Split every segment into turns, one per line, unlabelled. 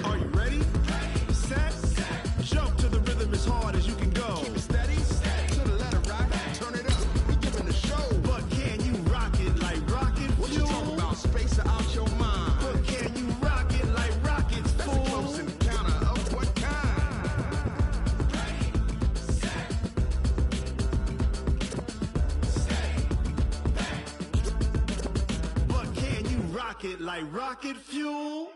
Are you ready? Set. Jump to the rhythm as hard as you can go. Keep it steady. To the letter right. Turn it up. We giving the show. But can you rock it like rocket fuel? What you talking about? Space out your mind. But can you rock it like rockets, fool? That's a close encounter of what kind? But can you rock it like rocket fuel?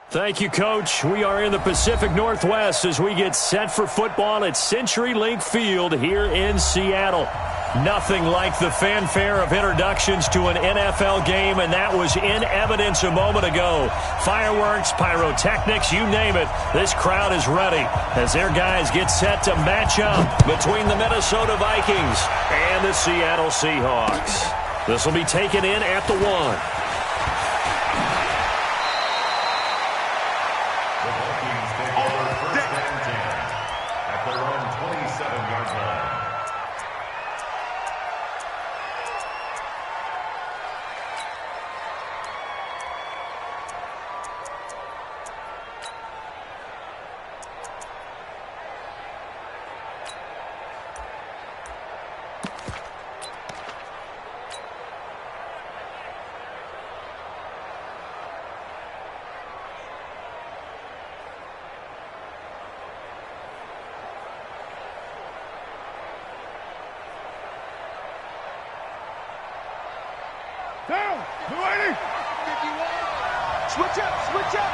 Thank you, Coach. We are in the Pacific Northwest as we get set for football at CenturyLink Field here in Seattle. Nothing like the fanfare of introductions to an NFL game, and that was in evidence a moment ago. Fireworks, pyrotechnics, you name it. This crowd is ready as their guys get set to match up between the Minnesota Vikings and the Seattle Seahawks. This will be taken in at the 1.
Down! 280! Switch up! Switch up!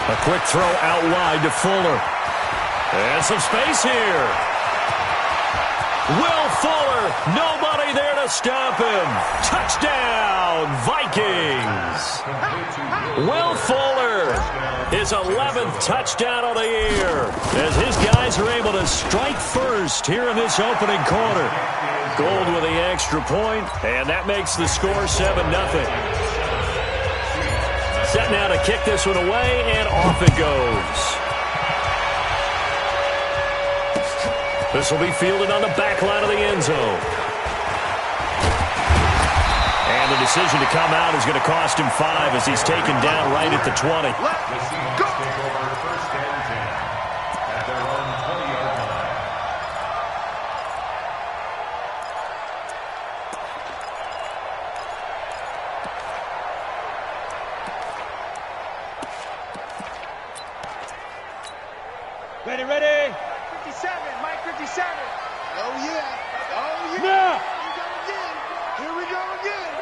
A quick throw out wide to Fuller. And some space here. Will Fuller, nobody there to stop him. Touchdown, Vikings. Will Fuller, his 11th touchdown of the year, as his guys are able to strike first here in this opening quarter. Gold with the extra point, and that makes the score 7-0. Set now to kick this one away, and off it goes. This will be fielded on the back line of the end zone. And the decision to come out is going to cost him 5 as he's taken down right at the 20.
Let's go!
Ready, ready.
57, Mike 57. Oh, yeah. Oh, yeah.
Now.
Here we go again.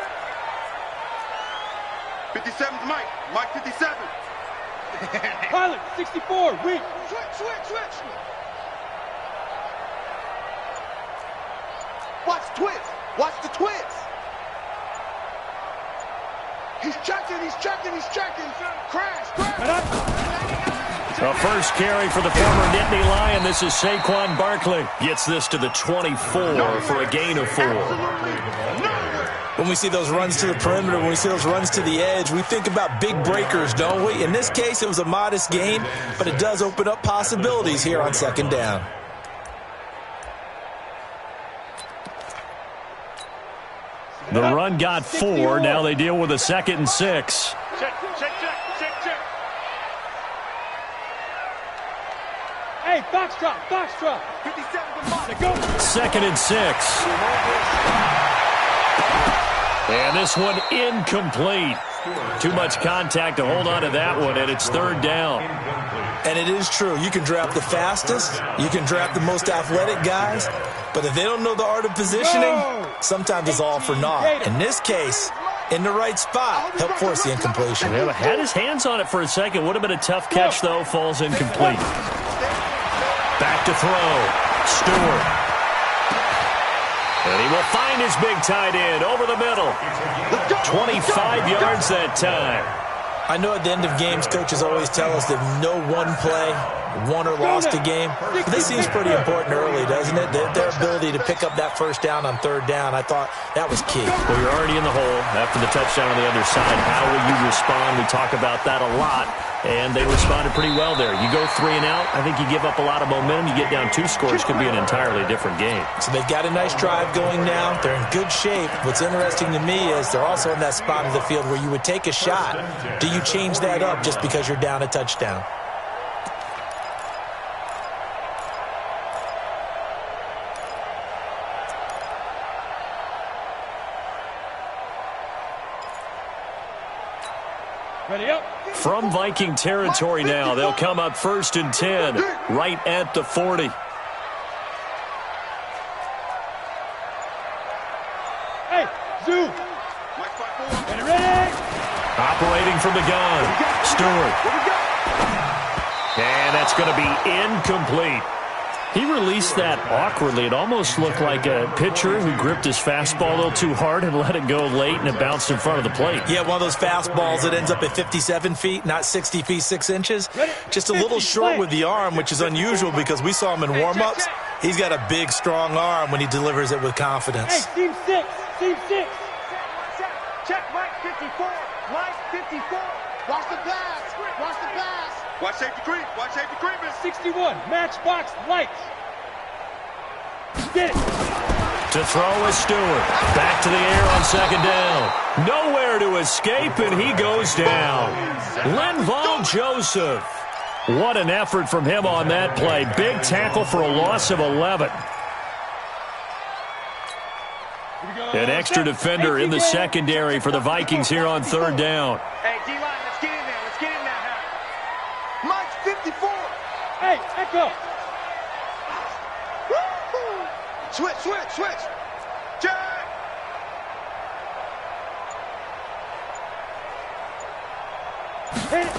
57's Mike. Mike 57.
Pilot, 64. Wait.
Switch. Watch twist. Watch the twist. He's checking. Crash.
A first carry for the former Nittany Lion. This is Saquon Barkley. Gets this to the 24 for a gain of 4.
When we see those runs to the perimeter, when we see those runs to the edge, we think about big breakers, don't we? In this case, it was a modest gain, but it does open up possibilities here on second down.
The run got 4. Now they deal with a 2nd and 6.
Check. Hey, foxtrot.
57 to Mike.
Go.
2nd and 6. And this one incomplete. Too much contact to hold on to that one, and it's 3rd down.
And it is true. You can draft the fastest. You can draft the most athletic guys. But if they don't know the art of positioning, sometimes it's all for naught. In this case, in the right spot, helped force the incompletion.
Yeah, had his hands on it for a second. Would have been a tough catch, though. Falls incomplete. Back to throw. Stewart. And he will find his big tight end over the middle. 25 yards that time.
I know at the end of games, coaches always tell us that no one play, won or lost a game. But this seems pretty important early, doesn't it? Their ability to pick up that first down on third down, I thought that was key.
Well, you're already in the hole after the touchdown on the other side. How will you respond? We talk about that a lot, and they responded pretty well there. You go 3 and out, I think you give up a lot of momentum. You get down 2 scores, could be an entirely different game.
So they've got a nice drive going now. They're in good shape. What's interesting to me is they're also in that spot of the field where you would take a shot. Do you change that up just because you're down a touchdown?
Ready up.
From Viking territory now, they'll come up 1st and 10, right at the 40.
Hey, Zoo. Ready.
Operating from the gun, Stewart. And that's going to be incomplete. He released that awkwardly. It almost looked like a pitcher who gripped his fastball a little too hard and let it go late, and it bounced in front of the plate.
Yeah, one of those fastballs that ends up at 57 feet, not 60 feet, 6 inches. Just a little short with the arm, which is unusual because we saw him in warm-ups. He's got a big, strong arm when he delivers it with confidence.
Hey, team 6. Team 6.
Check, Mike 54. Mike 54. Watch the pass. Watch the pass. Watch safety creep. Watch safety creep.
61. Matchbox lights. Get it.
To throw is Stewart. Back to the air on 2nd down. Nowhere to escape, and he goes down. Linval Joseph. What an effort from him on that play. Big tackle for a loss of 11. An extra defender in the secondary for the Vikings here on 3rd down.
Hey, D-line, let's get in there. Let's get in there. Mike 54.
Hey, echo.
Switch. Check.
Hit it.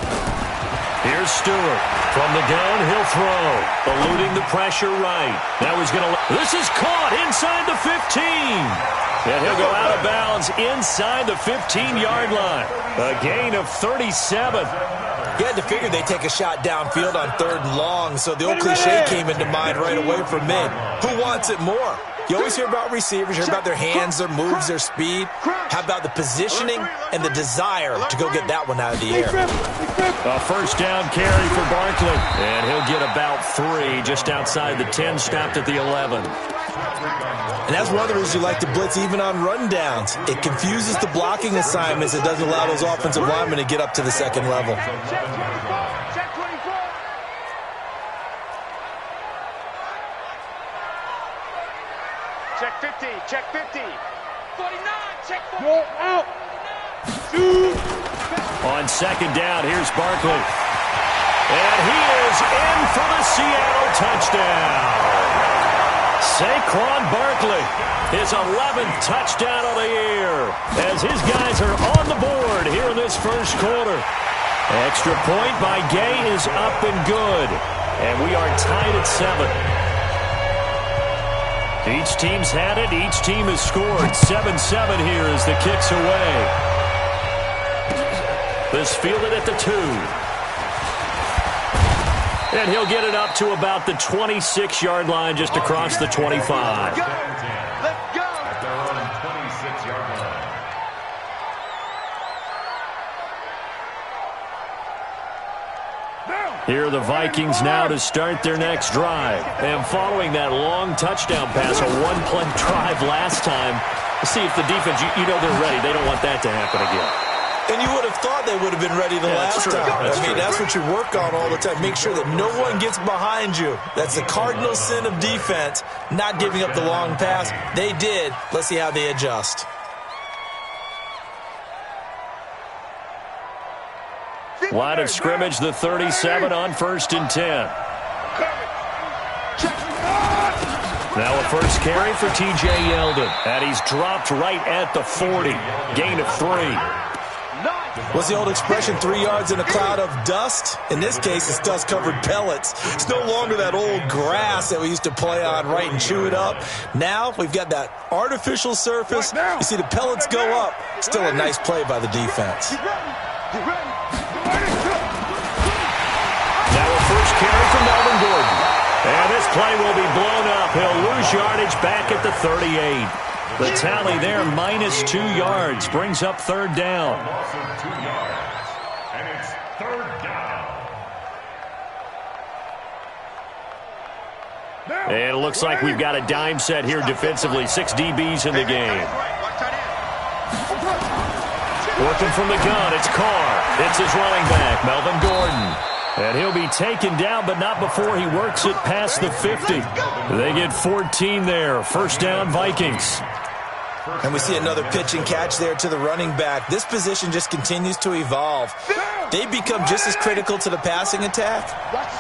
Here's Stewart. From the gun, he'll throw. Eluding the pressure right. Now he's going to... This is caught inside the 15. And he'll go out of bounds inside the 15-yard line. A gain of 37.
You had to figure they'd take a shot downfield on 3rd and long, so the old cliche came into mind right away for me. Who wants it more? You always hear about receivers, hear about their hands, their moves, their speed. How about the positioning and the desire to go get that one out of the air?
A 1st down carry for Barkley. And he'll get about 3 just outside the 10, stopped at the 11.
And that's one of the reasons you like to blitz even on rundowns. It confuses the blocking assignments. It doesn't allow those offensive linemen to get up to the 2nd level.
Check 24. Check 50. Check 50. 49. Check 49.
Go out. Shoot.
On 2nd down, here's Barkley. And he is in for the Seattle touchdown. Saquon Barkley, his 11th touchdown of the year, as his guys are on the board here in this 1st quarter. Extra point by Gay is up and good, and we are tied at 7. Each team's had it, each team has scored. 7-7 here as the kick's away. This fielded at the 2. And he'll get it up to about the 26-yard line, just across the 25.
Let's go.
At their own 26-yard line.
Here are the Vikings now to start their next drive. And following that long touchdown pass, a 1-play drive last time, let's see if the defense, you know they're ready. They don't want that to happen again.
And you would have thought they would have been ready the last time. That's what you work on all the time. Make sure that no one gets behind you. That's the cardinal sin of defense, not giving up the long pass. They did. Let's see how they adjust.
Line of scrimmage, the 37 on 1st and 10. Now a 1st carry for T.J. Yeldon. And he's dropped right at the 40. Gain of 3.
What's the old expression, 3 yards in a cloud of dust? In this case, it's dust-covered pellets. It's no longer that old grass that we used to play on, right, and chew it up. Now we've got that artificial surface. You see the pellets go up. Still a nice play by the defense.
Now a 1st carry from play will be blown up. He'll lose yardage back at the 38. The tally there, -2 yards, brings up third down.
Loss of 2 yards. And it's third down.
And it looks like we've got a dime set here defensively. 6 DBs in the game. Working from the gun, it's Carr. It's his running back, Melvin Gordon. And he'll be taken down, but not before he works it past the 50. They get 14 there. First down, Vikings.
And we see another pitch and catch there to the running back. This position just continues to evolve. They become just as critical to the passing attack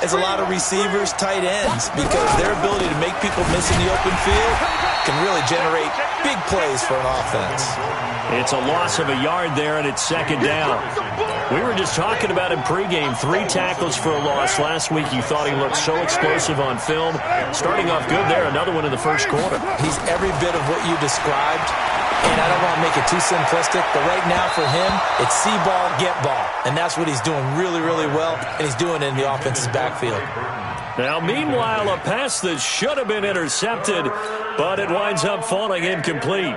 as a lot of receivers, tight ends, because their ability to make people miss in the open field can really generate big plays for an offense.
It's a loss of a yard there, and it's second down. We were just talking about him pregame. 3 tackles for a loss last week. You thought he looked so explosive on film. Starting off good there. Another one in the first quarter.
He's every bit of what you described, and I don't want to make it too simplistic, but right now for him, it's see ball, get ball. And that's what he's doing really, really well, and he's doing it in the offense's backfield.
Now, meanwhile, a pass that should have been intercepted, but it winds up falling incomplete.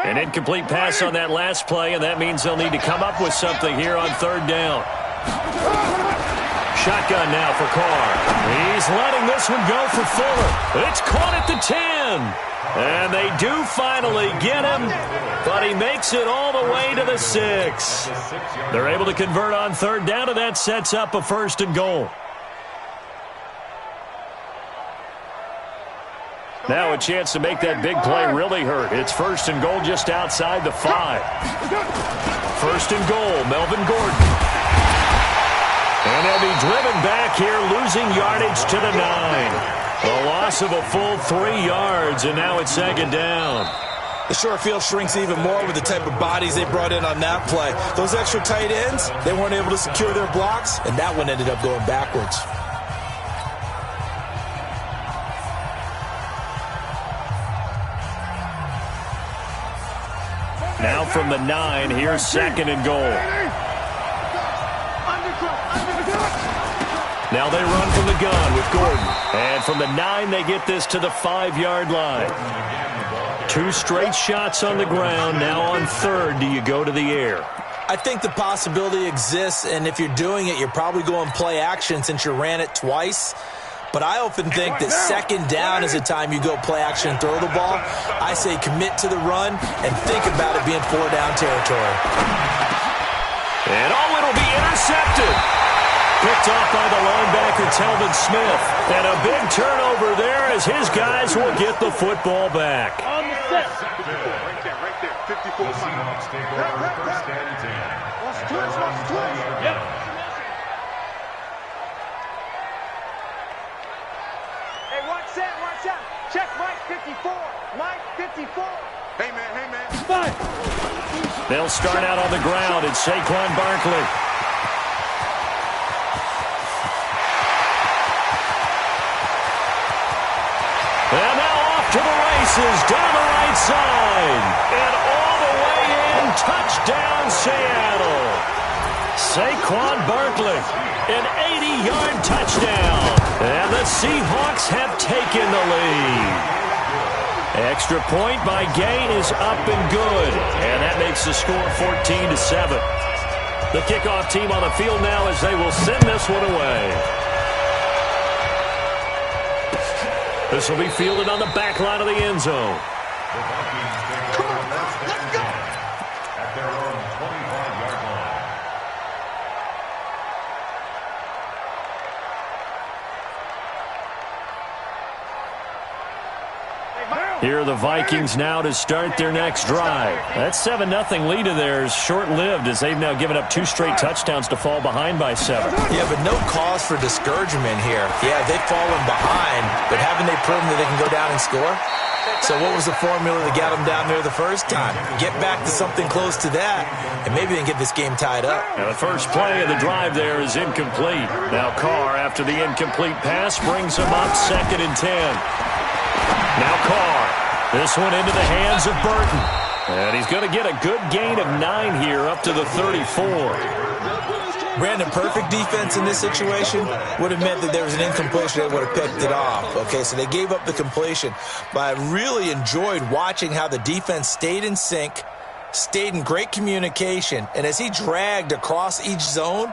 An incomplete pass on that last play, and that means they'll need to come up with something here on third down. Shotgun now for Carr. He's letting this one go for Fuller. It's caught at the 10. And they do finally get him, but he makes it all the way to the 6. They're able to convert on third down, and that sets up a first and goal. Now a chance to make that big play really hurt. It's first and goal just outside the 5. First and goal, Melvin Gordon. And they'll be driven back here, losing yardage to the 9. A loss of a full 3 yards, and now it's second down.
The short field shrinks even more with the type of bodies they brought in on that play. Those extra tight ends, they weren't able to secure their blocks, and that one ended up going backwards.
Now from the 9, here's second and goal. Now they run from the gun with Gordon. And from the 9, they get this to the 5-yard line. 2 straight shots on the ground. Now on third, do you go to the air?
I think the possibility exists, and if you're doing it, you're probably going play action since you ran it twice. But I often think that second down is the time you go play action and throw the ball. I say commit to the run and think about it being 4-down territory.
And it'll be intercepted. Picked off by the linebacker, Telvin Smith. And a big turnover there as his guys will get the football back.
On the set.
Right there. 54.
The Seahawks take over first and 10.
Yep.
Hey, watch that. Check Mike 54. Mike 54. Hey, man.
Fine.
They'll start out on the ground. It's Saquon Barkley. And now off to the races, down the right side. And all the way in, touchdown Seattle. Saquon Barkley, an 80-yard touchdown. And the Seahawks have taken the lead. Extra point by Gay is up and good. And that makes the score 14-7. The kickoff team on the field now as they will send this one away. This will be fielded on the back line of the end zone.
The Vikings take over first and 10 at their own 25-yard line.
Here are the Vikings now to start their next drive. That 7-0 lead of theirs short-lived as they've now given up 2 straight touchdowns to fall behind by 7.
Yeah, but no cause for discouragement here. Yeah, they've fallen behind, but haven't they proven that they can go down and score? So what was the formula that got them down there the first time? Get back to something close to that, and maybe they can get this game tied up.
Now the first play of the drive there is incomplete. Now Carr, after the incomplete pass, brings him up second and 10. Now Carr, this one into the hands of Burton. And he's going to get a good gain of 9 here up to the 34.
Brandon, perfect defense in this situation would have meant that there was an incompletion. They would have picked it off. Okay, so they gave up the completion. But I really enjoyed watching how the defense stayed in sync, stayed in great communication, and as he dragged across each zone,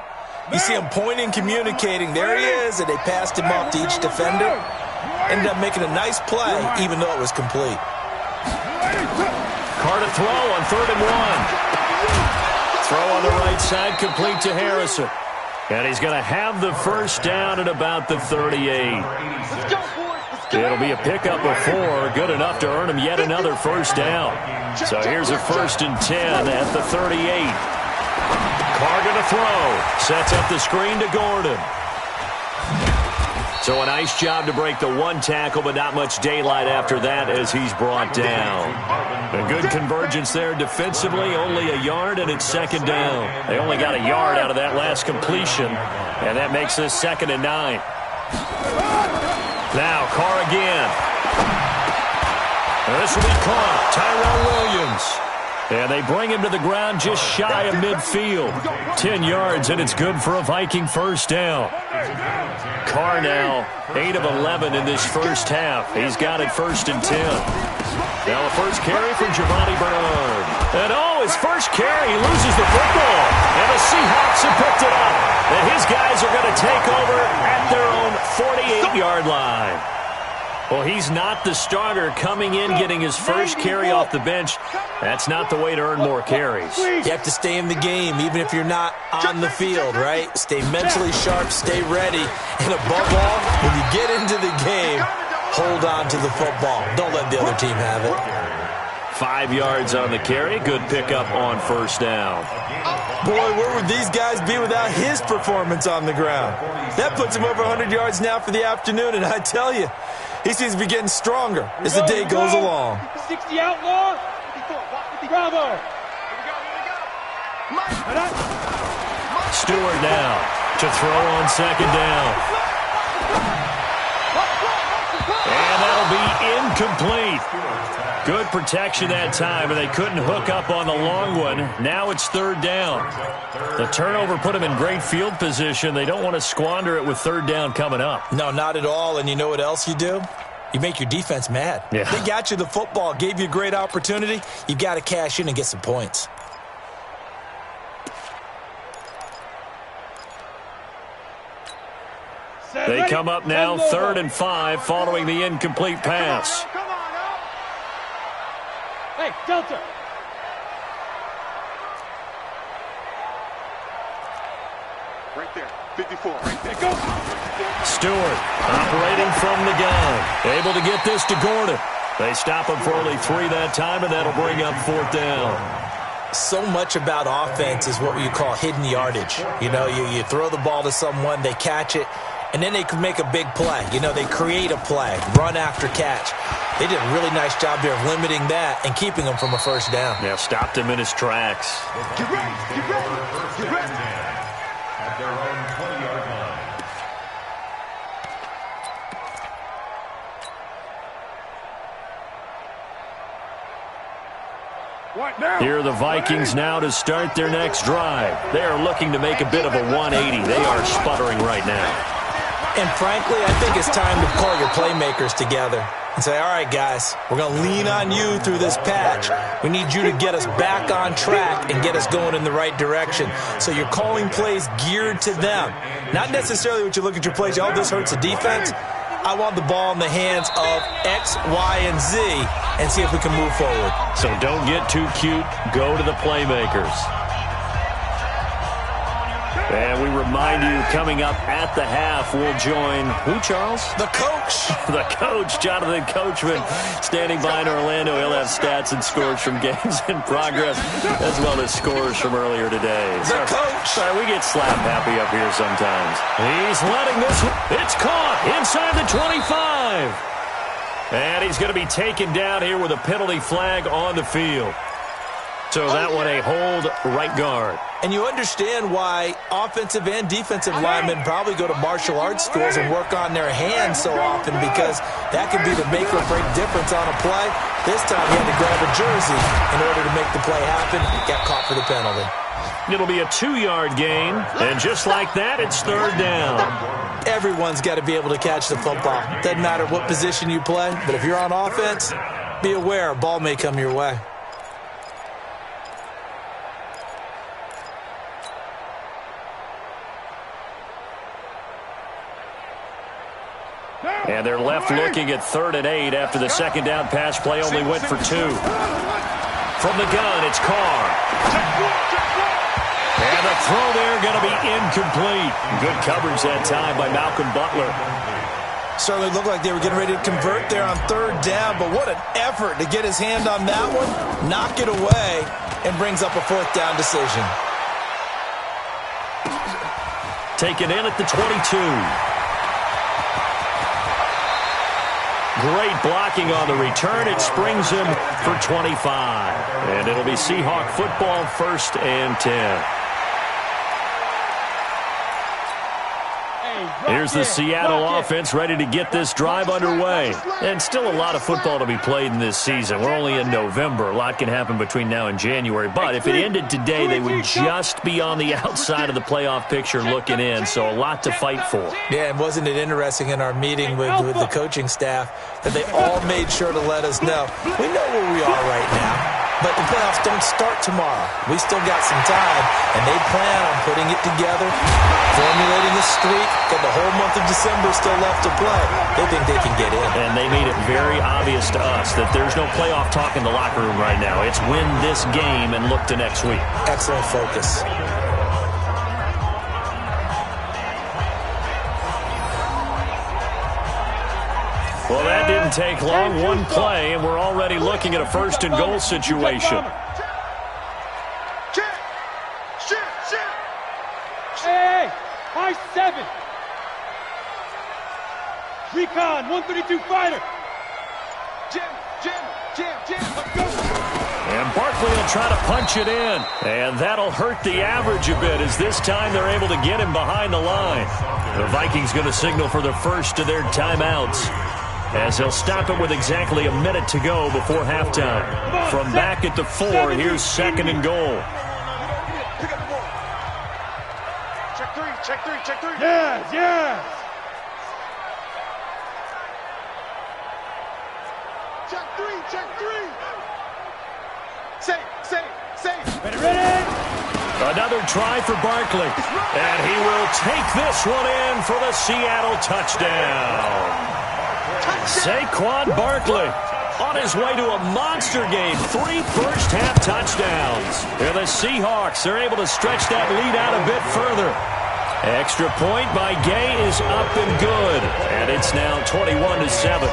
you see him pointing, communicating. There he is, and they passed him off to each defender. Ended up making a nice play, even though it was complete.
Carr to throw on 3rd and 1. Throw on the right side, complete to Harrison. And he's going to have the first down at about the 38. It'll be a pickup of 4, good enough to earn him yet another first down. So here's a 1st and 10 at the 38. Carr going to throw. Sets up the screen to Gordon. So a nice job to break the 1 tackle, but not much daylight after that as he's brought down. A good convergence there defensively, only a yard, and it's 2nd down. They only got a yard out of that last completion, and that makes this 2nd and 9. Now Carr again. This will be caught. Tyrell Williams. And they bring him to the ground just shy of midfield. 10 yards, and it's good for a Viking first down. Carr now 8 of 11 in this first half. He's got it 1st and 10. Now a first carry from Giovanni Bernard. And his first carry, he loses the football. And the Seahawks have picked it up. And his guys are going to take over at their own 48-yard line. Well, he's not the starter coming in, getting his first carry off the bench. That's not the way to earn more carries.
You have to stay in the game, even if you're not on the field, right? Stay mentally sharp, stay ready. And above all, when you get into the game, hold on to the football. Don't let the other team have it.
5 yards on the carry. Good pickup on first down.
Boy, where would these guys be without his performance on the ground? That puts him over 100 yards now for the afternoon, and I tell you, he seems to be getting stronger as the day goes along.
60 outlaw. Bravo.
Stewart now to throw on 2nd down. And that'll be incomplete. Good protection that time, and they couldn't hook up on the long one. Now it's 3rd down. The turnover put them in great field position. They don't want to squander it with 3rd down coming up.
No, not at all. And you know what else you do? You make your defense mad.
Yeah.
They got you the football, gave you a great opportunity. You got to cash in and get some points.
They come up now 3rd and 5 following the incomplete pass.
Hey, Delta.
Right there. 54. Right there. Go.
Stewart operating from the gun. Able to get this to Gordon. They stop him for only 3 that time, and that'll bring up 4th down.
So much about offense is what you call hidden yardage. You know, you throw the ball to someone, they catch it, and then they can make a big play. You know, they create a play, run after catch. They did a really nice job there of limiting that and keeping him from a first down.
Yeah, stopped him in his tracks.
Get ready. Get ready. Get ready.
At their own 20-yard line.
What now?
Here are the Vikings now to start their next drive. They are looking to make a bit of a 180. They are sputtering right now.
And frankly, I think it's time to call your playmakers together and say, all right, guys, we're going to lean on you through this patch. We need you to get us back on track and get us going in the right direction. So you're calling plays geared to them. Not necessarily what you look at your plays, oh, this hurts the defense. I want the ball in the hands of X, Y, and Z and see if we can move forward.
So don't get too cute. Go to the playmakers. And we remind you, coming up at the half, we'll join who, Charles?
The coach.
The coach, Jonathan Coachman, standing by in Orlando. He'll have stats and scores from games in progress, as well as scores from earlier today.
The coach.
Sorry, we get slap happy up here sometimes. He's letting this. It's caught inside the 25. And he's going to be taken down here with a penalty flag on the field. So that one a hold right guard.
And you understand why offensive and defensive linemen probably go to martial arts schools and work on their hands so often, because that can be the make or break difference on a play. This time he had to grab a jersey in order to make the play happen. Got caught for the penalty.
It'll be a 2-yard gain, and just like that, it's third down.
Everyone's got to be able to catch the football. Doesn't matter what position you play, but if you're on offense, be aware a ball may come your way.
And they're left looking at 3rd and 8 after the second down pass play only went for 2. From the gun, it's Carr. And the throw there going to be incomplete. Good coverage that time by Malcolm Butler.
Certainly looked like they were getting ready to convert there on 3rd down, but what an effort to get his hand on that one, knock it away, and brings up a 4th down decision.
Taken in at the 22. Great blocking on the return. It springs him for 25. And it'll be Seahawk football, 1st and 10. Here's the Seattle offense ready to get this drive underway. And still a lot of football to be played in this season. We're only in November. A lot can happen between now and January. But if it ended today, they would just be on the outside of the playoff picture looking in. So a lot to fight for.
Yeah, and wasn't it interesting in our meeting with the coaching staff that they all made sure to let us know, we know where we are right now. But the playoffs don't start tomorrow. We still got some time, and they plan on putting it together, formulating a streak, got the whole month of December still left to play. They think they can get in.
And they made it very obvious to us that there's no playoff talk in the locker room right now. It's win this game and look to next week.
Excellent focus.
Well, that didn't take long. One play, and we're already looking at a 1st and goal situation.
Hey, high 7. Recon, 132 fighter. Jim, let's go.
And Barkley will try to punch it in. And that'll hurt the average a bit as this time they're able to get him behind the line. The Vikings going to signal for the first of their timeouts, as they'll stop it with exactly a minute to go before halftime. From back at the 4, here's 2nd and goal.
Check three.
Yes.
Check three. Safe.
Ready.
Another try for Barkley. And he will take this one in for the Seattle touchdown. Saquon Barkley on his way to a monster game. 3 first-half touchdowns. And the Seahawks are able to stretch that lead out a bit further. Extra point by Gay is up and good. And it's now 21-7.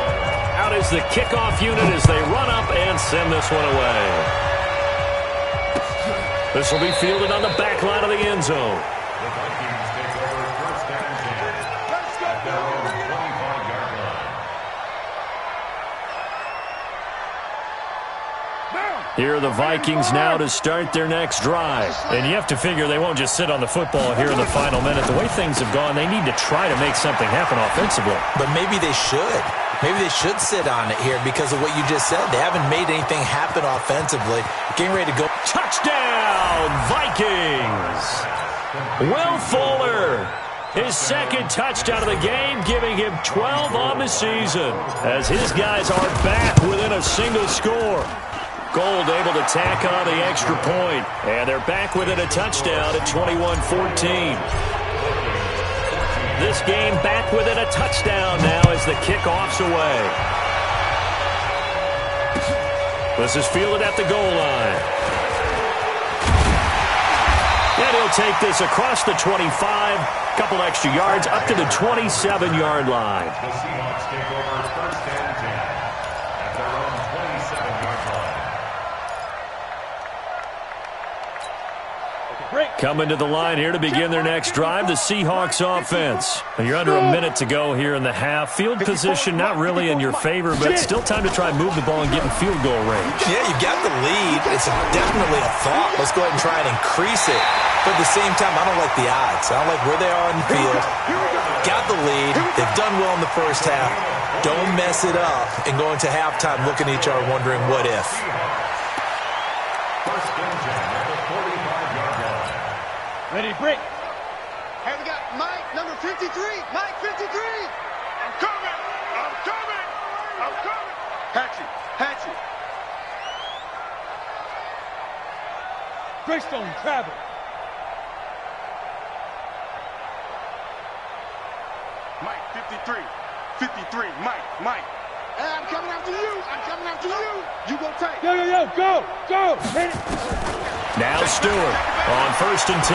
Out is the kickoff unit as they run up and send this one away. This will be fielded on the back line of the end zone.
The Vikings take over 1st and 10 at their own 25-yard line.
Here are the Vikings now to start their next drive. And you have to figure they won't just sit on the football here in the final minute. The way things have gone, they need to try to make something happen offensively.
But maybe they should. Maybe they should sit on it here because of what you just said. They haven't made anything happen offensively. Getting ready to go.
Touchdown, Vikings! Will Fuller, his 2nd touchdown of the game, giving him 12 on the season, as his guys are back within a single score. Gold able to tack on the extra point, and they're back within a touchdown at 21-14. This game back within a touchdown now as the kickoff's away. This is fielded at the goal line. And he'll take this across the 25, couple extra yards, up to the 27-yard line.
The Seahawks take over 1st and 10 at their own 27-yard line.
Coming to the line here to begin their next drive, the Seahawks offense. You're under a minute to go here in the half. Field position not really in your favor, but still time to try and move the ball and get in field goal range.
Yeah, you got the lead. It's definitely a thought. Let's go ahead and try and increase it. But at the same time, I don't like the odds. I don't like where they are on the field. Got the lead. They've done well in the first half. Don't mess it up and go into halftime looking at each other wondering what if.
1st and 10 at the 45-yard line.
Ready, break.
Hey, we got Mike, number 53. Mike, 53. I'm coming. I'm coming. I'm coming. Hatchet. Hatchet.
Greystone, travel.
Mike, 53. 53. Mike. Hey, I'm coming after you. I'm coming after you. You go take.
Yo, go. Hit it.
Now Stewart on 1st and 10.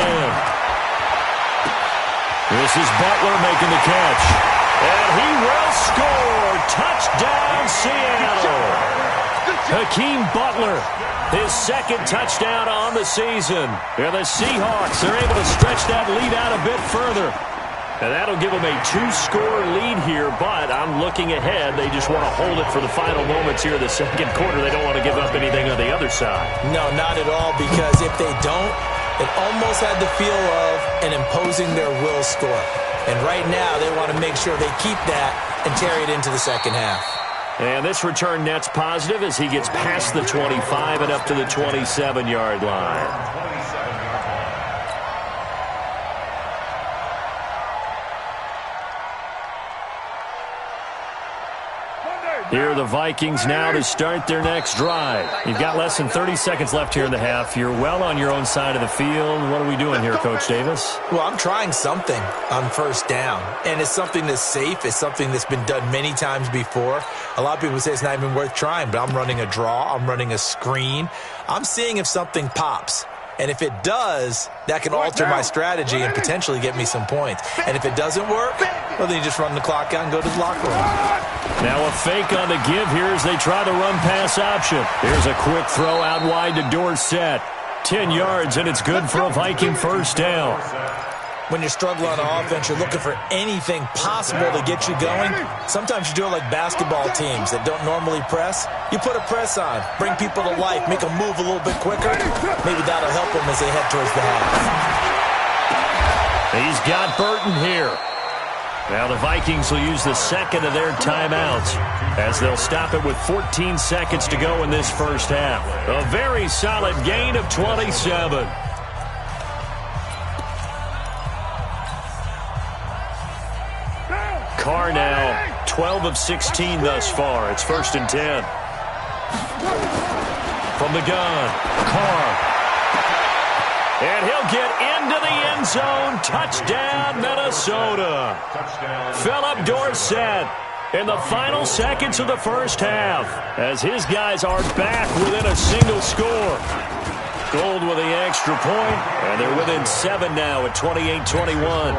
This is Butler making the catch. And he will score. Touchdown, Seattle. Hakeem Butler, his second touchdown on the season. And the Seahawks are able to stretch that lead out a bit further. And that'll give them a 2-score lead here, but I'm looking ahead. They just want to hold it for the final moments here in the second quarter. They don't want to give up anything on the other side.
No, not at all, because if they don't, it almost had the feel of an imposing their will score. And right now, they want to make sure they keep that and carry it into the second half.
And this return net's positive as he gets past the 25 and up to the 27-yard line. Here are the Vikings now to start their next drive. You've got less than 30 seconds left here in the half. You're well on your own side of the field. What are we doing here, Coach Davis?
Well, I'm trying something on first down, and it's something that's safe. It's something that's been done many times before. A lot of people say it's not even worth trying, but I'm running a draw. I'm running a screen. I'm seeing if something pops. And if it does, that can alter my strategy and potentially get me some points. And if it doesn't work, well, then you just run the clock out and go to the locker room.
Now a fake on the give here as they try the run-pass option. Here's a quick throw out wide to Dorsett. 10 yards, and it's good for a Viking first down.
When you're struggling on offense, you're looking for anything possible to get you going. Sometimes you do it like basketball teams that don't normally press. You put a press on, bring people to life, make them move a little bit quicker. Maybe that'll help them as they head towards the half.
He's got Burton here. Now the Vikings will use the second of their timeouts as they'll stop it with 14 seconds to go in this first half. A very solid gain of 27. Carr now 12 of 16 thus far. It's 1st and 10. From the gun, Carr. And he'll get into the end zone. Touchdown, Minnesota. Philip Dorsett in the final seconds of the first half as his guys are back within a single score. Gold with the extra point, and they're within 7 now at 28-21.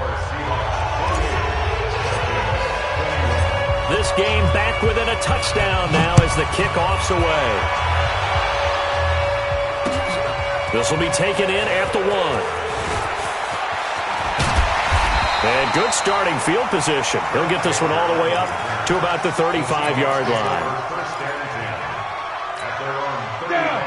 This game back within a touchdown now as the kickoff's away. This will be taken in at the 1. And good starting field position. He'll get this one all the way up to about the 35-yard line.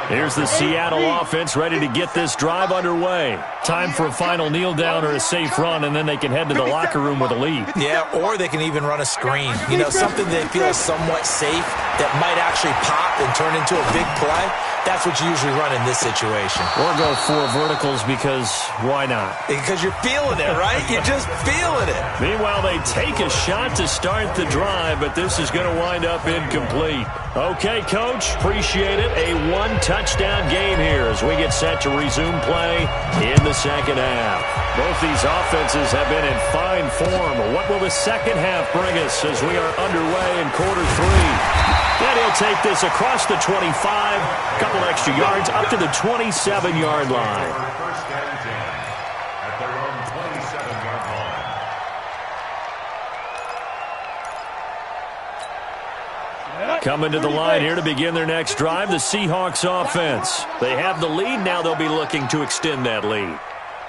Here's the Seattle offense ready to get this drive underway. Time for a final kneel down or a safe run, and then they can head to the locker room with a lead.
Yeah, or they can even run a screen. You know, something they feel is somewhat safe that might actually pop and turn into a big play. That's what you usually run in this situation.
Or go 4 verticals because why not?
Because you're feeling it, right? You're just feeling it.
Meanwhile, they take a shot to start the drive, but this is going to wind up incomplete. Okay, Coach, appreciate it. A 1-touchdown game here as we get set to resume play in the second half. Both these offenses have been in fine form. What will the second half bring us as we are underway in quarter 3? And he'll take this across the 25, a couple extra yards, up to the 27-yard line.
First down and 10 at their own 27-yard line.
Coming to the line here to begin their next drive, the Seahawks offense. They have the lead. Now they'll be looking to extend that lead.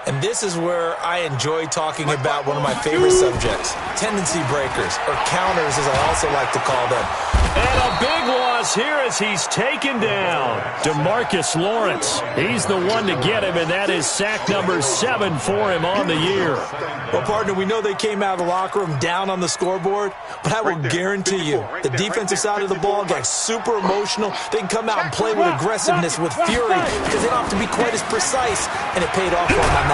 And this is where I enjoy talking about one of my favorite subjects, tendency breakers, or counters as I also like to call them.
And a big loss here as he's taken down. DeMarcus Lawrence. He's the one to get him, and that is sack number 7 for him on the year.
Well, partner, we know they came out of the locker room down on the scoreboard, but I will guarantee you the defensive side of the ball got super emotional. They can come out and play with aggressiveness, with fury, because they don't have to be quite as precise, and it paid off for them on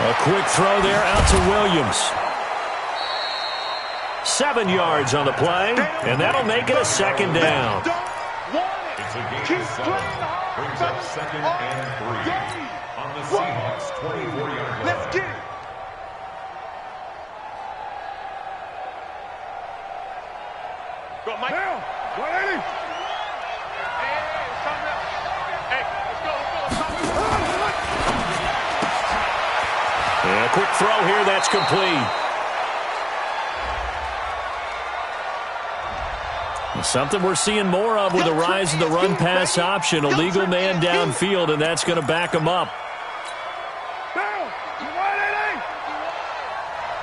A quick throw there out to Williams. 7 yards on the play, and that'll make it a second down.
It's a gain of 7. Brings up 2nd and 3 on the Seahawks 24-yard line.
Let's get it.
Go, Mike. Now, 180. Hey, let's go.
And a quick throw here, that's complete. Something we're seeing more of with the rise of the run-pass option. A legal man downfield, and that's going to back him up.
Down, 180.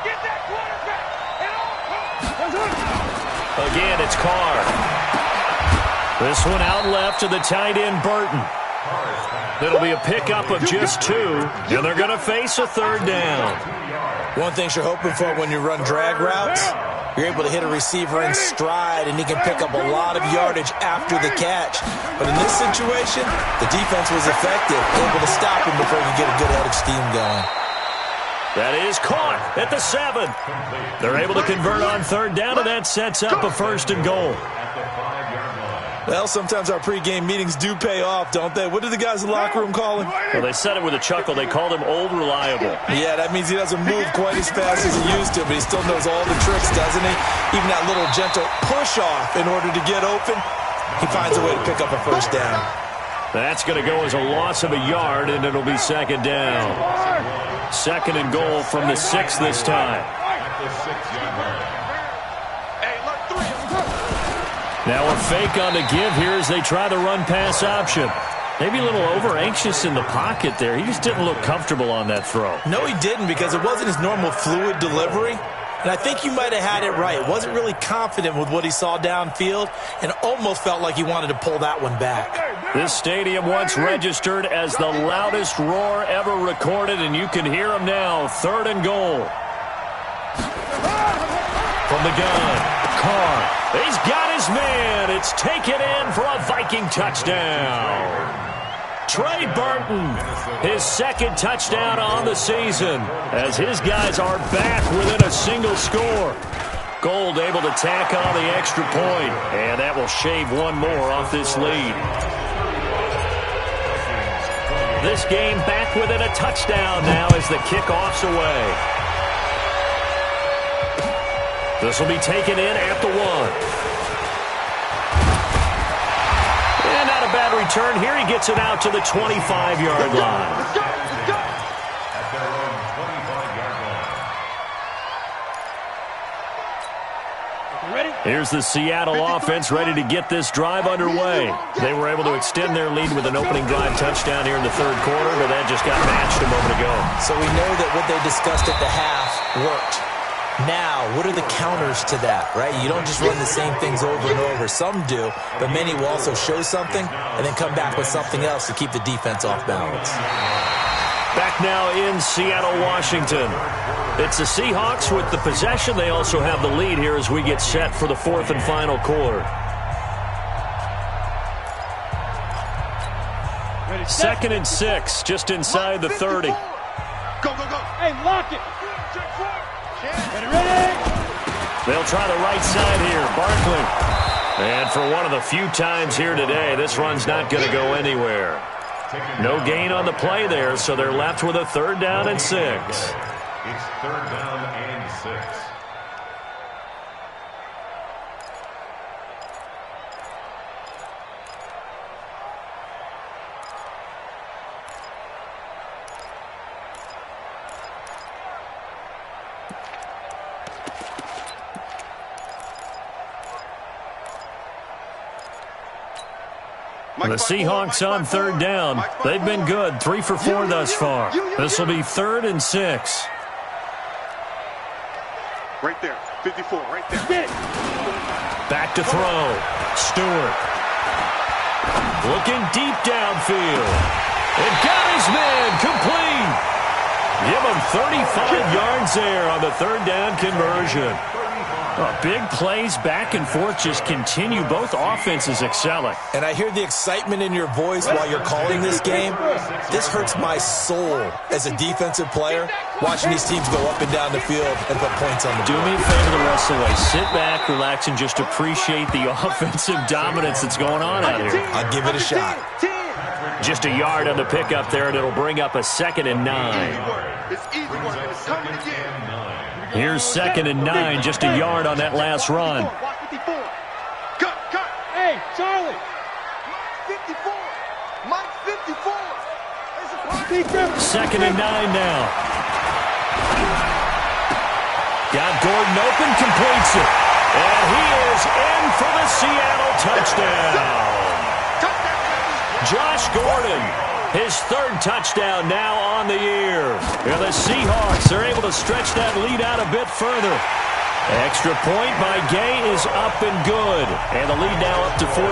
Get that quarterback.
Again, it's Carr. This one out left to the tight end, Burton. That'll be a pickup of just 2, and they're going to face a 3rd down.
One thing you're hoping for when you run drag routes, you're able to hit a receiver in stride, and he can pick up a lot of yardage after the catch. But in this situation, the defense was effective, able to stop him before he could get a good head of steam going.
That is caught at the 7. They're able to convert on 3rd down, and that sets up a 1st and goal.
Well, sometimes our pregame meetings do pay off, don't they? What did the guys in the locker room call him?
Well, they said it with a chuckle. They called him Old Reliable.
Yeah, that means he doesn't move quite as fast as he used to, but he still knows all the tricks, doesn't he? Even that little gentle push-off in order to get open, he finds a way to pick up a 1st down.
That's going to go as a loss of a yard, and it'll be 2nd down. 2nd and goal from the 6 this time. Now a fake on the give here as they try the run-pass option. Maybe a little over-anxious in the pocket there. He just didn't look comfortable on that throw.
No, he didn't, because it wasn't his normal fluid delivery. And I think you might have had it right. Wasn't really confident with what he saw downfield and almost felt like he wanted to pull that one back.
This stadium once registered as the loudest roar ever recorded, and you can hear him now. 3rd and goal. From the gun. Carr. He's got his man. It's taken in for a Viking touchdown. Trey Burton, his 2nd touchdown on the season, as his guys are back within a single score. Gold able to tack on the extra point, and that will shave one more off this lead. This game back within a touchdown now as the kickoff's away. This will be taken in at the 1. And not a bad return here. He gets it out to the 25-yard line.
At their own 25-yard line.
Here's the Seattle offense ready to get this drive underway. They were able to extend their lead with an opening drive touchdown here in the 3rd quarter, but that just got matched a moment ago.
So we know that what they discussed at the half worked. Now, what are the counters to that, right? You don't just run the same things over and over. Some do, but many will also show something and then come back with something else to keep the defense off balance.
Back now in Seattle, Washington. It's the Seahawks with the possession. They also have the lead here as we get set for the 4th and final quarter. 2nd and 6, just inside the 30.
Go, go, go.
Hey, lock it. Ready?
They'll try the right side here. Barkley. And for one of the few times here today, this run's not going to go anywhere. No gain on the play there, so they're left with a 3rd down and 6.
It's 3rd down and 6.
The Seahawks on 3rd down. They've been good, 3 for 4 thus far. This will be 3rd and 6.
Right there, 54, right there.
Back to throw. Stewart. Looking deep downfield. And got his man complete. Give him 35 yards there on the 3rd down conversion. Big plays back and forth just continue. Both offenses excelling.
And I hear the excitement in your voice while you're calling this game. This hurts my soul as a defensive player, watching these teams go up and down the field and put points on the board.
Do me a favor the rest of the way. Sit back, relax, and just appreciate the offensive dominance that's going on out here.
I'll give it a shot.
Just a yard on the pickup there, and it'll bring up a 2nd and 9.
It's easy work. It's coming again.
Here's 2nd and 9, just a yard on that last run.
Watch 54. Cut.
Hey, Charlie.
Mike 54. Mike 54.
2nd and 9 now. Got Gordon open, completes it. And he is in for the Seattle touchdown. Josh Gordon, his 3rd touchdown now on the year. And the Seahawks are able to stretch that lead out a bit further. Extra point by Gay is up and good. And the lead now up to 14.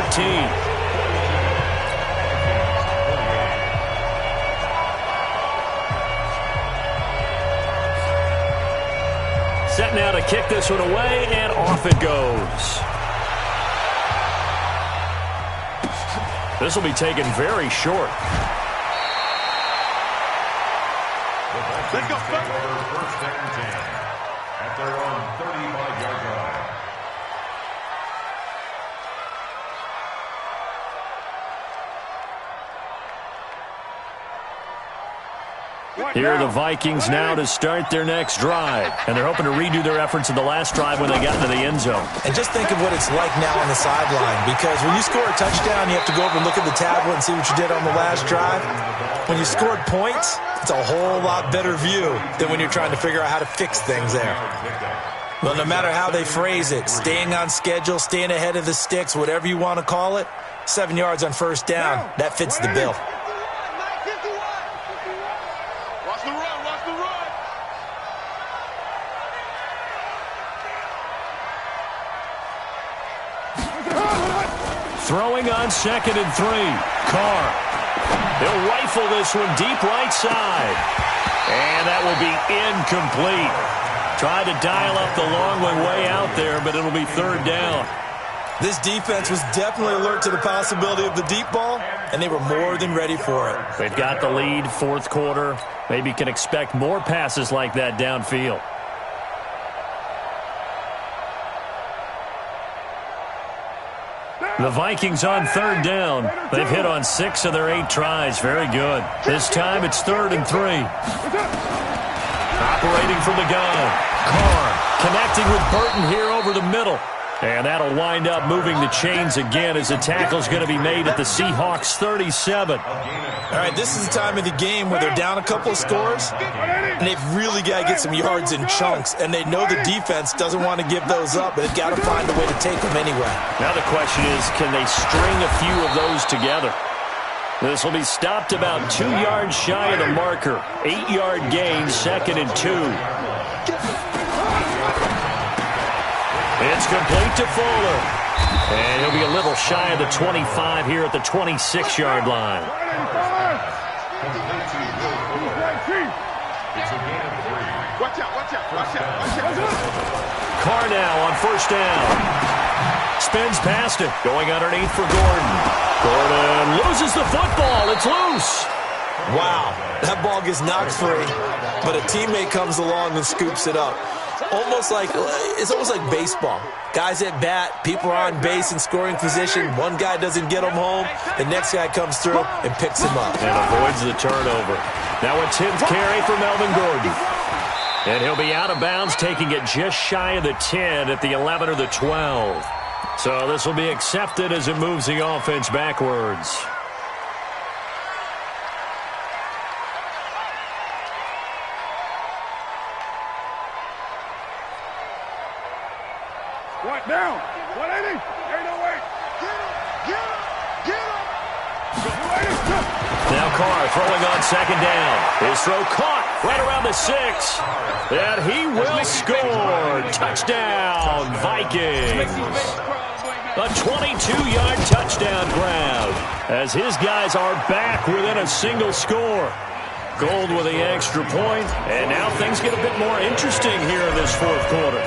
Set now to kick this one away, and off it goes. This will be taken very short.
Let's go, first and 10 at their own 35-yard line.
Here are the Vikings now to start their next drive. And they're hoping to redo their efforts in the last drive when they got into the end zone.
And just think of what it's like now on the sideline, because when you score a touchdown, you have to go over and look at the tablet and see what you did on the last drive. When you scored points, it's a whole lot better view than when you're trying to figure out how to fix things there. Well, no matter how they phrase it, staying on schedule, staying ahead of the sticks, whatever you want to call it, 7 yards on first down, that fits the bill.
Throwing on 2nd and 3. Carr. He'll rifle this one deep right side. And that will be incomplete. Tried to dial up the long one way out there, but it'll be 3rd down.
This defense was definitely alert to the possibility of the deep ball, and they were more than ready for it.
They've got the lead, 4th quarter. Maybe can expect more passes like that downfield. The Vikings on 3rd down. They've hit on 6 of their 8 tries. Very good. This time it's 3rd and 3. Operating from the gun. Carr connecting with Burton here over the middle. And that'll wind up moving the chains again as the tackle's going to be made at the Seahawks 37.
All right, this is the time of the game where they're down a couple of scores, and they've really got to get some yards in chunks, and they know the defense doesn't want to give those up, but they've got to find a way to take them anyway.
Now the question is, can they string a few of those together? This will be stopped about 2 yards shy of the marker. 8-yard gain, 2nd and 2. It's complete to Fuller. And he'll be a little shy of the 25 here at the 26-yard line. Carr now on first down. Spins past it. Going underneath for Gordon. Gordon loses the football. It's loose.
Wow, that ball gets knocked free, but a teammate comes along and scoops it up. It's almost like baseball. Guys at bat, people are on base in scoring position. One guy doesn't get him home. The next guy comes through and picks him up.
And avoids the turnover. Now a 10th carry for Melvin Gordon. And he'll be out of bounds, taking it just shy of the 10 at the 11 or the 12. So this will be accepted as it moves the offense backwards.
What now? 180. Ain't no way. Get him.
Now Carr throwing on 2nd down. His throw caught right around the 6. And he will score. Touchdown, Vikings. A 22-yard touchdown grab as his guys are back within a single score. Gold with the extra point, and now things get a bit more interesting here in this 4th quarter.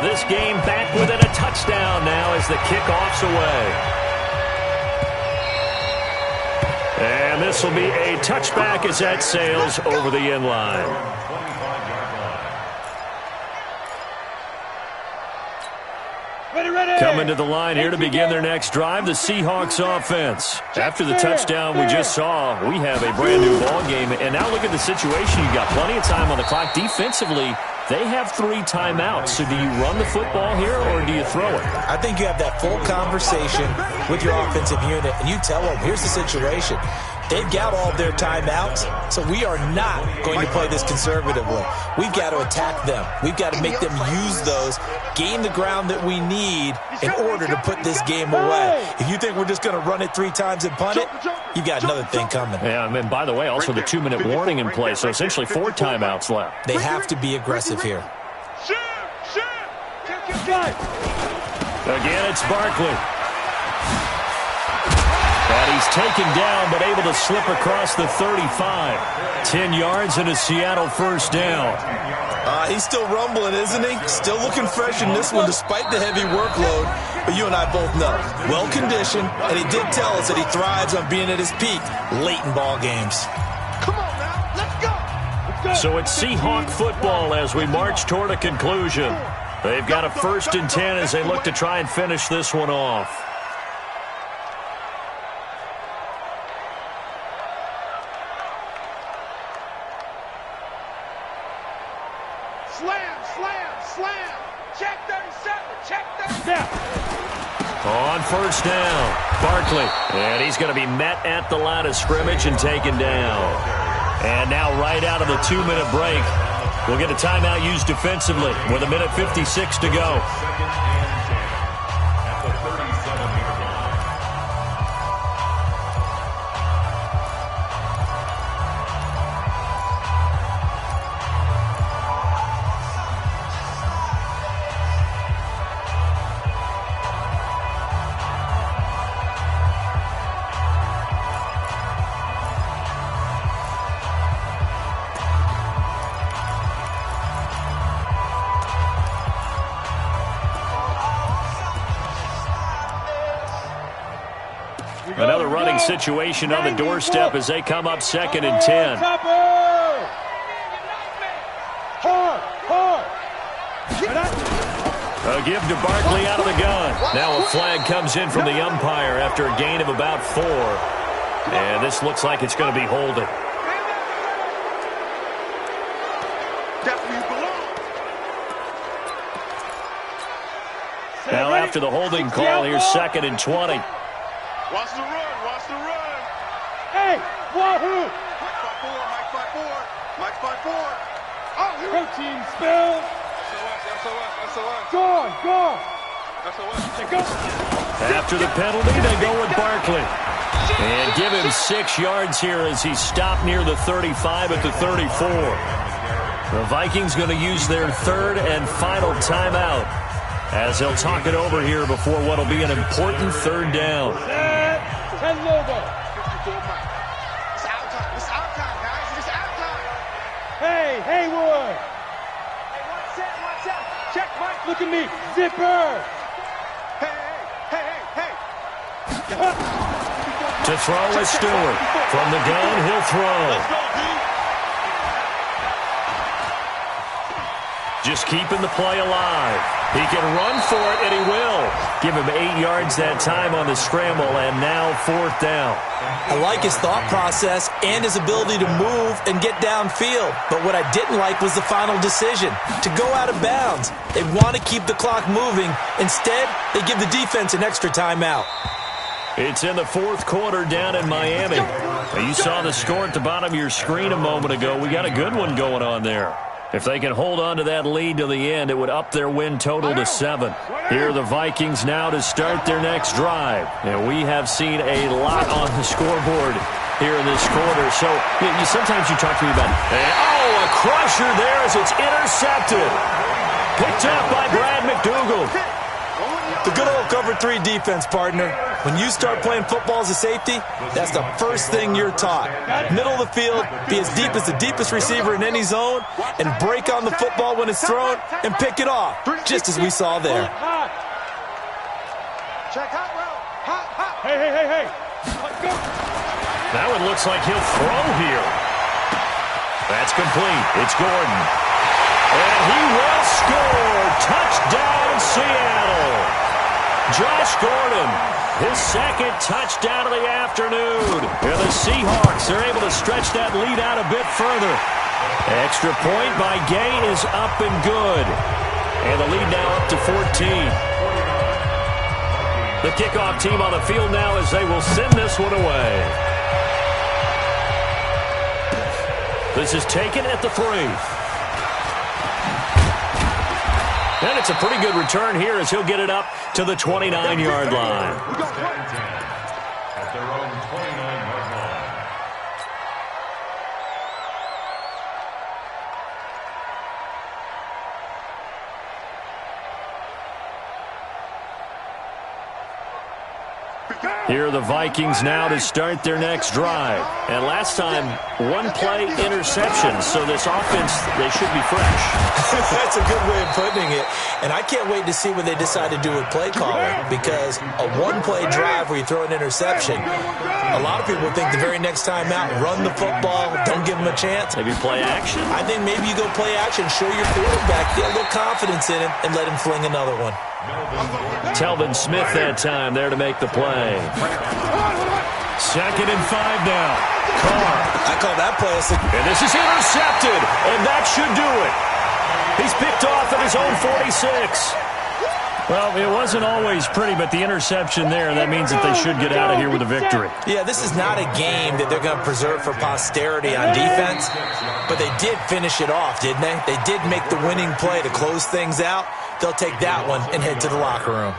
This game back within a touchdown now as the kickoff's away. And this will be a touchback as that sails over the end line. Coming to the line here to begin their next drive, the Seahawks offense. After the touchdown we just saw, we have a brand new ball game. And now look at the situation. You've got plenty of time on the clock. Defensively, they have 3 timeouts. So do you run the football here or do you throw it?
I think you have that full conversation with your offensive unit, and you tell them, here's the situation. They've got all of their timeouts, so we are not going to play this conservatively. We've got to attack them. We've got to make them use those, gain the ground that we need in order to put this game away. If you think we're just going to run it 3 times and punt it, you've got another thing coming.
Yeah, and by the way, also the 2-minute warning in play, so essentially 4 timeouts left.
They have to be aggressive here.
Again, it's Barkley. And he's taken down, but able to slip across the 35. 10 yards and a Seattle first down.
He's still rumbling, isn't he? Still looking fresh in this one despite the heavy workload. But you and I both know, well-conditioned, and he did tell us that he thrives on being at his peak late in ball games.
Come on now, let's go.
So it's Seahawk football as we march toward a conclusion. They've got a 1st and 10 as they look to try and finish this one off.
Slam. Check 37. Check 37.
On first down, Barkley. And he's going to be met at the line of scrimmage and taken down. And now right out of the 2-minute break, we'll get a timeout used defensively with 1:56 to go. Another running situation on the doorstep as they come up 2nd and 10. A give to Barkley out of the gun. Now a flag comes in from the umpire after a gain of about 4. And this looks like it's going to be holding. Now after the holding call, here's 2nd and 20.
Watch the run.
Hey, wahoo!
Mike 5-4.
Oh, protein spill.
SOS.
Go.
After the penalty, they go with Barkley. And give him 6 yards here as he's stopped near the 35 at the 34. The Vikings going to use their 3rd and final timeout as they'll talk it over here before what will be an important 3rd down.
Hey, Haywood.
Hey, watch out. Check, Mike.
Look at me. Zipper.
Hey.
To throw is Stewart. From the gun, he'll throw. Just keeping the play alive. He can run for it, and he will. Give him 8 yards that time on the scramble, and now 4th down.
I like his thought process and his ability to move and get downfield. But what I didn't like was the final decision, to go out of bounds. They want to keep the clock moving. Instead, they give the defense an extra timeout.
It's in the 4th quarter down in Miami. You saw the score at the bottom of your screen a moment ago. We got a good one going on there. If they can hold on to that lead to the end, it would up their win total to 7. Here are the Vikings now to start their next drive. And we have seen a lot on the scoreboard here in this quarter. So sometimes you talk to me about, a crusher there as it's intercepted. Picked up by Brad McDougal.
The good old cover 3 defense, partner. When you start playing football as a safety, that's the first thing you're taught. Middle of the field, be as deep as the deepest receiver in any zone, and break on the football when it's thrown and pick it off, just as we saw there.
Check hot route. Hot, hot.
Hey. Let's go.
That one looks like he'll throw here. That's complete. It's Gordon. And he will score. Touchdown, Seattle. Josh Gordon, his second touchdown of the afternoon. And the Seahawks are able to stretch that lead out a bit further. Extra point by Gay is up and good. And the lead now up to 14. The kickoff team on the field now as they will send this one away. This is taken at the 3. And it's a pretty good return here as he'll get it up to the 29-yard line.
At their own 29-yard line.
Here are the Vikings now to start their next drive. And last time, one-play interception. So this offense, they should be fresh.
That's a good way of putting it. And I can't wait to see what they decide to do with play calling, because a one-play drive where you throw an interception, a lot of people think the very next time out, run the football, don't give them a chance.
Maybe play action?
I think maybe you go play action, show your quarterback, get a little confidence in him, and let him fling another one.
Telvin Smith that time there to make the play. 2nd and 5 now. Carr.
I call that play
And this is intercepted, and that should do it. He's picked off at his own 46. Well, it wasn't always pretty, but the interception there, that means that they should get out of here with a victory.
Yeah, this is not a game that they're going to preserve for posterity on defense, but they did finish it off, didn't they? They did make the winning play to close things out. They'll take that one and head to the locker room.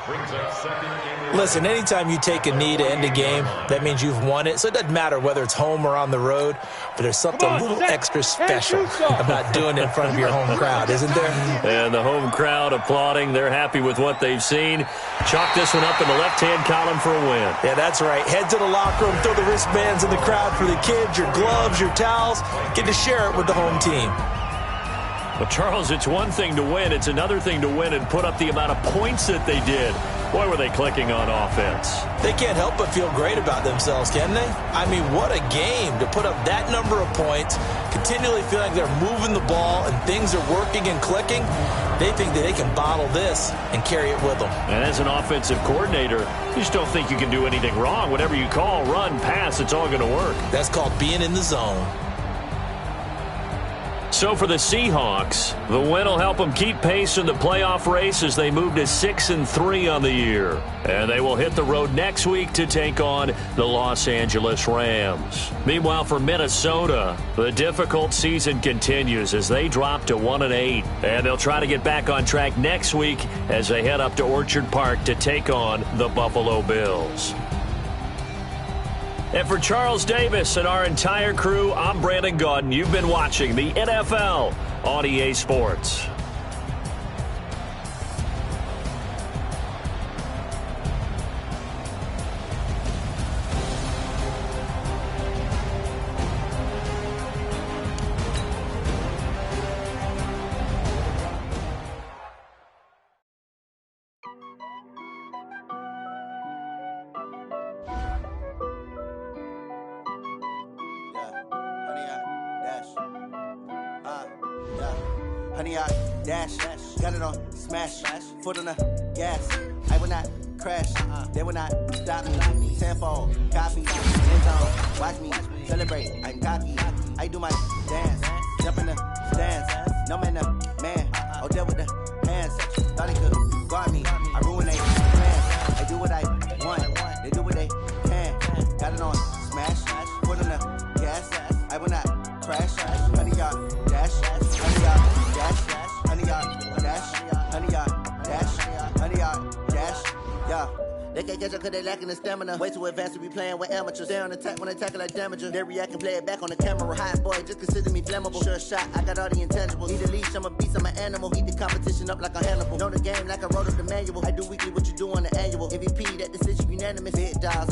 Listen, anytime you take a knee to end a game, that means you've won it. So it doesn't matter whether it's home or on the road, but there's something a little extra special about doing it in front of your home crowd, isn't there?
And the home crowd applauding. They're happy with what they've seen. Chalk this one up in the left-hand column for a win.
Yeah, that's right. Head to the locker room, throw the wristbands in the crowd for the kids, your gloves, your towels. Get to share it with the home team.
But, Charles, it's one thing to win. It's another thing to win and put up the amount of points that they did. Boy, were they clicking on offense.
They can't help but feel great about themselves, can they? I mean, what a game to put up that number of points, continually feel like they're moving the ball and things are working and clicking. They think that they can bottle this and carry it with them. And
as an offensive coordinator, you just don't think you can do anything wrong. Whatever you call, run, pass, it's all going to work.
That's called being in the zone.
So for the Seahawks, the win will help them keep pace in the playoff race as they move to 6-3 on the year. And they will hit the road next week to take on the Los Angeles Rams. Meanwhile, for Minnesota, the difficult season continues as they drop to 1-8. And they'll try to get back on track next week as they head up to Orchard Park to take on the Buffalo Bills. And for Charles Davis and our entire crew, I'm Brandon Gaudin. You've been watching the NFL on EA Sports.
Honey, I dash, got it on smash, foot on the gas. I will not crash, they will not stop me. Tenfold, copy, end zone, watch me celebrate. I'm cocky, I do my dance, jump in the stands. No man, the man, oh deal with the hands. Thought he could guard me, I ruin they plans. I do what I want, they do what they can. Got it on smash, foot on the gas. I will not crash, honey, y'all dash, honey, y'all. Honey, y'all dash, honey, y'all dash, honey, y'all dash, yeah. They They can't catch up cause they lacking the stamina. Way too advanced to be playing with amateurs. They on attack when they tackle like damager. They react and play it back on the camera. Hot boy, just consider me flammable. Sure shot, I got all the intangibles. Need a leash, I'm a beast, I'm an animal. Eat the competition up like a Hannibal. Know the game like I wrote up the manual. I do weekly what you do on the annual. MVP, that decision unanimous. Hit dials.